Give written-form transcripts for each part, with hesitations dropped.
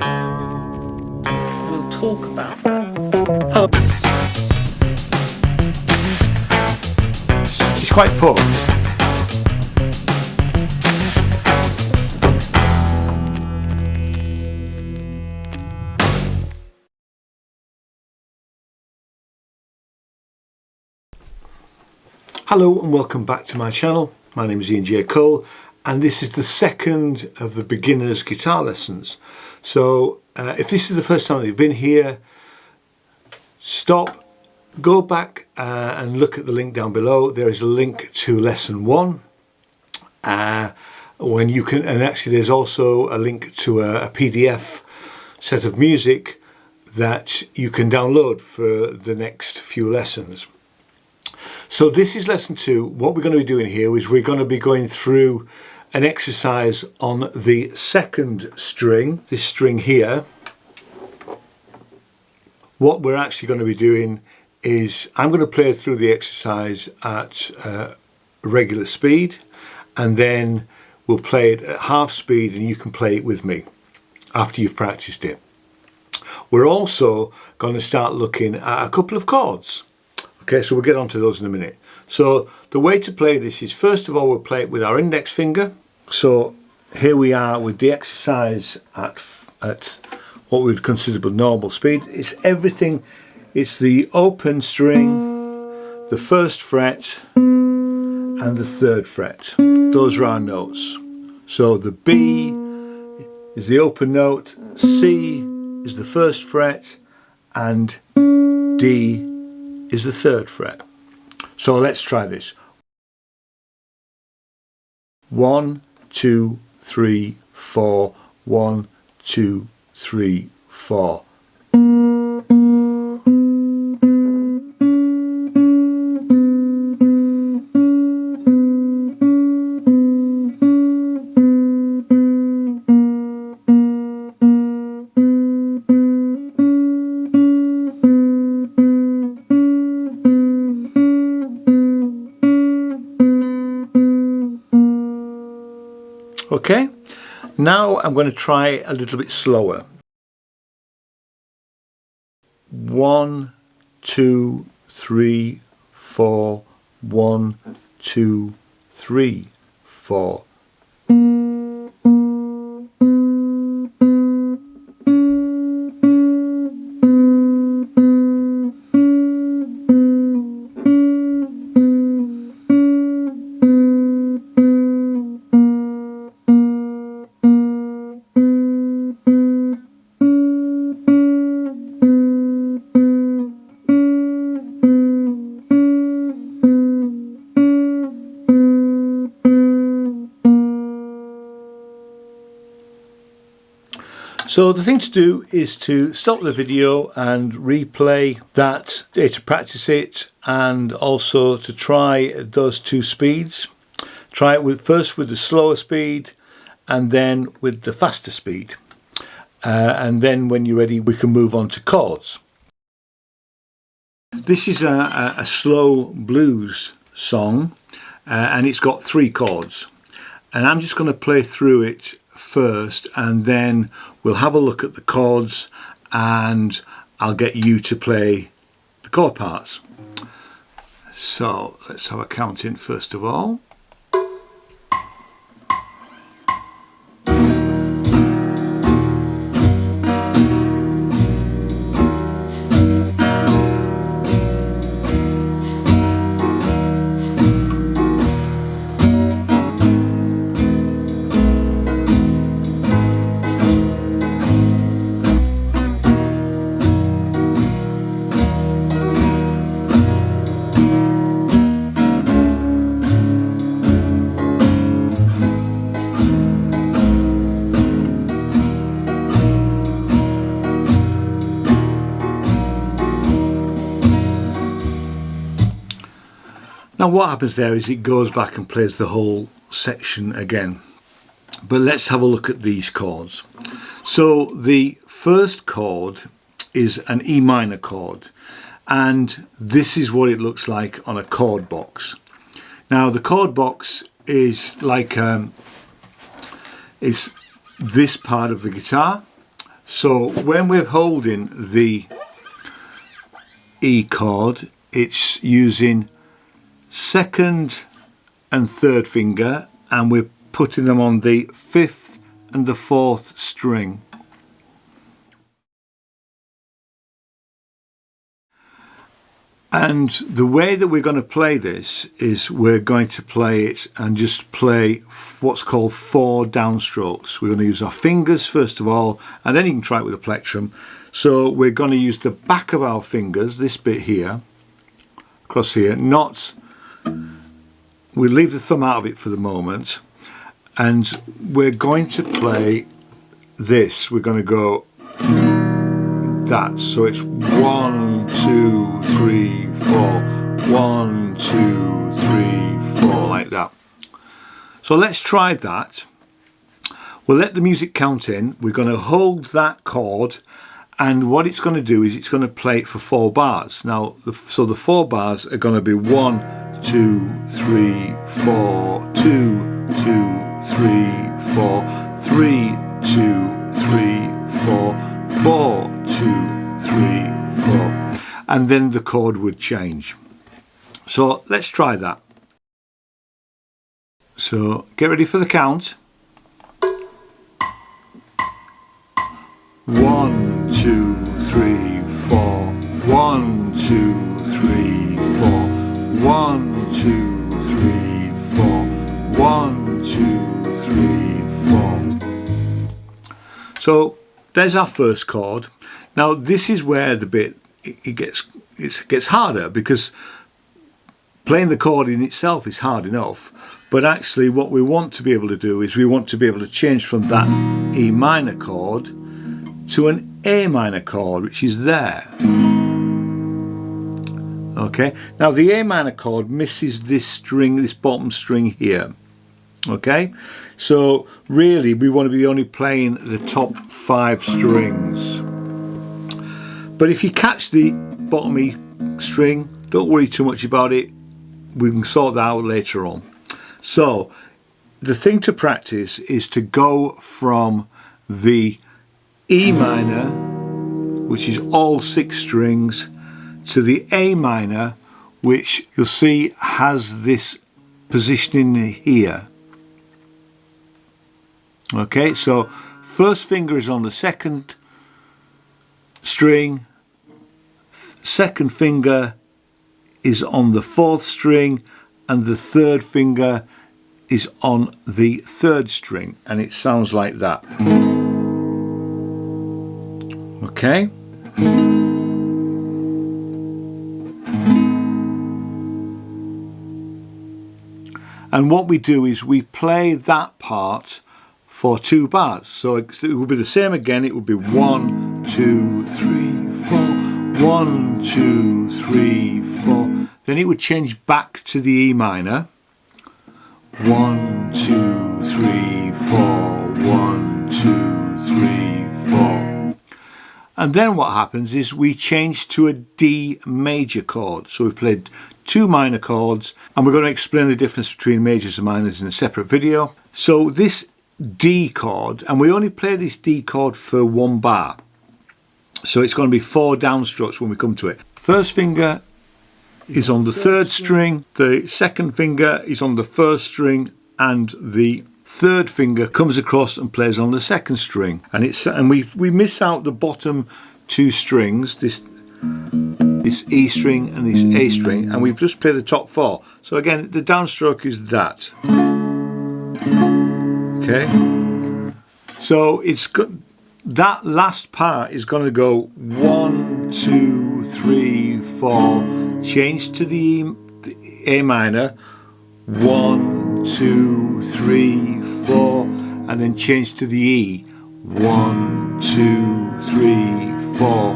We'll talk about that. It's quite poor. Hello and welcome back to my channel. My name is Ian J. Cole and this is the second of the beginner's guitar lessons. So if this is the first time you've been here, stop, go back and look at the link down below. There is a link to lesson 1 when you can, and actually there's also a link to a PDF set of music that you can download for the next few lessons. So this is lesson 2. What we're going to be doing here is we're going to be going through an exercise on the second string, this string here. What we're actually going to be doing is I'm going to play through the exercise at regular speed, and then we'll play it at half speed and you can play it with me after you've practiced it. We're also going to start looking at a couple of chords. Okay, so we'll get onto those in a minute. So the way to play this is, first of all, we'll play it with our index finger. So here we are with the exercise at what we would consider the normal speed. It's everything. It's the open string, the first fret, and the third fret. Those are our notes. So the B is the open note, C is the first fret, and D is the third fret. So let's try this. 1, 2, 3, 4. 1, 2, 3, 4. Okay, now I'm going to try a little bit slower. 1, 2, 3, 4. 1, 2, 3, 4. So the thing to do is to stop the video and replay that to practice it, and also to try those two speeds. Try it first with the slower speed and then with the faster speed. And then when you're ready, we can move on to chords. This is a slow blues song and it's got 3 chords. And I'm just going to play through it first, and then we'll have a look at the chords and I'll get you to play the chord parts. So let's have a count in first of all. Now what happens there is it goes back and plays the whole section again. But let's have a look at these chords. So the first chord is an E minor chord, and this is what it looks like on a chord box. Now the chord box is like is this part of the guitar. So when we're holding the E chord, it's using second and third finger, and we're putting them on the fifth and the fourth string. And the way that we're going to play this is we're going to play it and just play what's called 4 downstrokes. We're going to use our fingers first of all, and then you can try it with a plectrum. So we're going to use the back of our fingers, this bit here, across here, we'll leave the thumb out of it for the moment, and we're going to play this. We're going to go that, so it's 1, 2, 3, 4, 1, 2, 3, 4, like that. So let's try that. We'll let the music count in. We're going to hold that chord, and what it's going to do is it's going to play it for 4 bars. Now, so the 4 bars are going to be 1, 2, 3, 4, 2, 2, 3, 4, 3, 2, 3, 4, 4, 2, 3, 4, and then the chord would change. So let's try that. So get ready for the count. 1, 2, 3, 4. 1, 2, 3, 4. 1, 2, 3, 4. 1, 2, 3, 4. So there's our first chord. Now this is where the bit it gets harder, because playing the chord in itself is hard enough, but actually what we want to be able to do is we want to be able to change from that E minor chord to an A minor chord, which is there. Okay, now the A minor chord misses this string, this bottom string here. Okay, so really we want to be only playing the top 5 strings. But if you catch the bottom E string, don't worry too much about it. We can sort that out later on. So the thing to practice is to go from the E minor, which is all 6 strings, to the A minor, which you'll see has this positioning here. Okay, so first finger is on the second string, second finger is on the 4th string, and the third finger is on the 3rd string, and it sounds like that. Okay. And what we do is we play that part for 2 bars. So it will be the same again. It will be 1, 2, 3, 4. 1, 2, 3, 4. Then it would change back to the E minor. 1, 2, 3, 4. 1, 2, 3, 4. And then what happens is we change to a D major chord. So we've played 2 minor chords, and we're going to explain the difference between majors and minors in a separate video. So this D chord, and we only play this D chord for 1 bar. So it's going to be 4 downstrokes when we come to it. First finger is on the 3rd string, the second finger is on the 1st string, and the 3rd finger comes across and plays on the 2nd string. And we miss out the bottom 2 strings, this E string and this A string, and we just play the top 4. So again, the downstroke is that. Okay. So it's good. That last part is going to go 1, 2, 3, 4, change to the A minor, 1, 2, 3, 4, and then change to the E, 1, 2, 3, 4,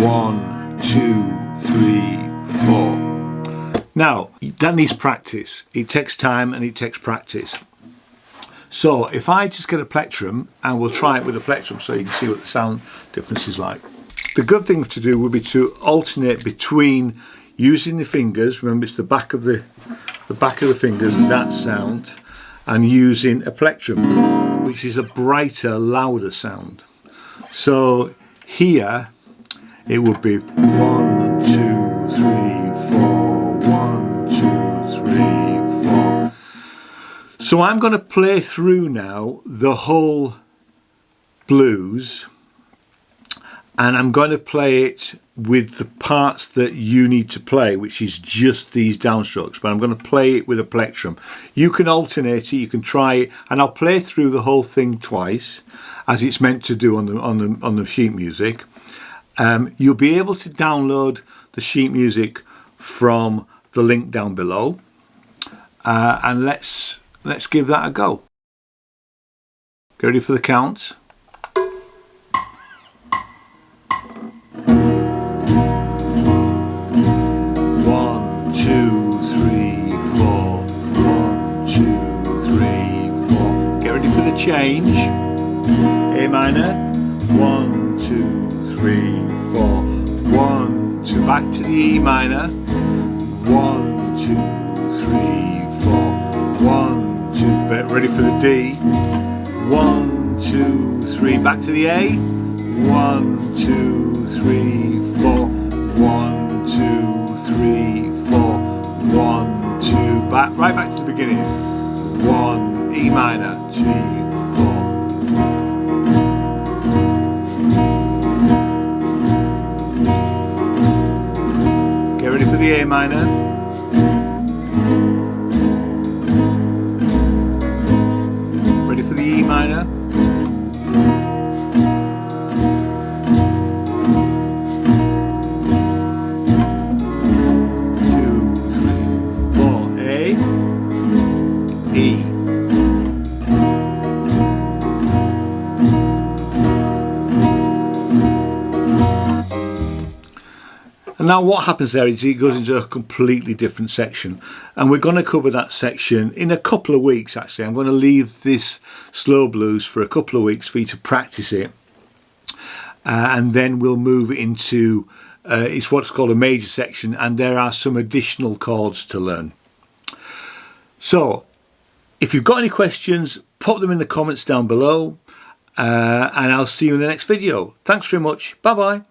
1, 2, 3, 4. Now, that needs practice. It takes time and it takes practice. So if I just get a plectrum, and we'll try it with a plectrum so you can see what the sound difference is like. The good thing to do would be to alternate between using the fingers, remember it's the back of the fingers, that sound, and using a plectrum, which is a brighter, louder sound. So here it would be 1, 2, 3, 4, 1, 2, 3, 4. So I'm going to play through now the whole blues, and I'm going to play it with the parts that you need to play, which is just these downstrokes, but I'm going to play it with a plectrum. You can alternate it, you can try it, and I'll play through the whole thing twice, as it's meant to do on the sheet music. You'll be able to download the sheet music from the link down below, and let's give that a go. Get ready for the count. 1, 2, 3, 4. 1, 2, 3, 4. Get ready for the change. A minor. 1, 2, 3, 4. 1, 2. Back to the E minor. 1, 2, 3, 4. 1, 2. Ready for the D. 1, 2, 3. Back to the A. 1, 2, 3, 4. 1, 2, 3, 4. 1, 2. Back, right back to the beginning. 1, E minor. 3, 4. Get ready for the A minor. Ready for the E minor. And now what happens there is it goes into a completely different section, and we're going to cover that section in a couple of weeks. Actually, I'm going to leave this slow blues for a couple of weeks for you to practice it, and then we'll move into it's what's called a major section, and there are some additional chords to learn. So if you've got any questions, pop them in the comments down below, and I'll see you in the next video. Thanks very much. Bye bye.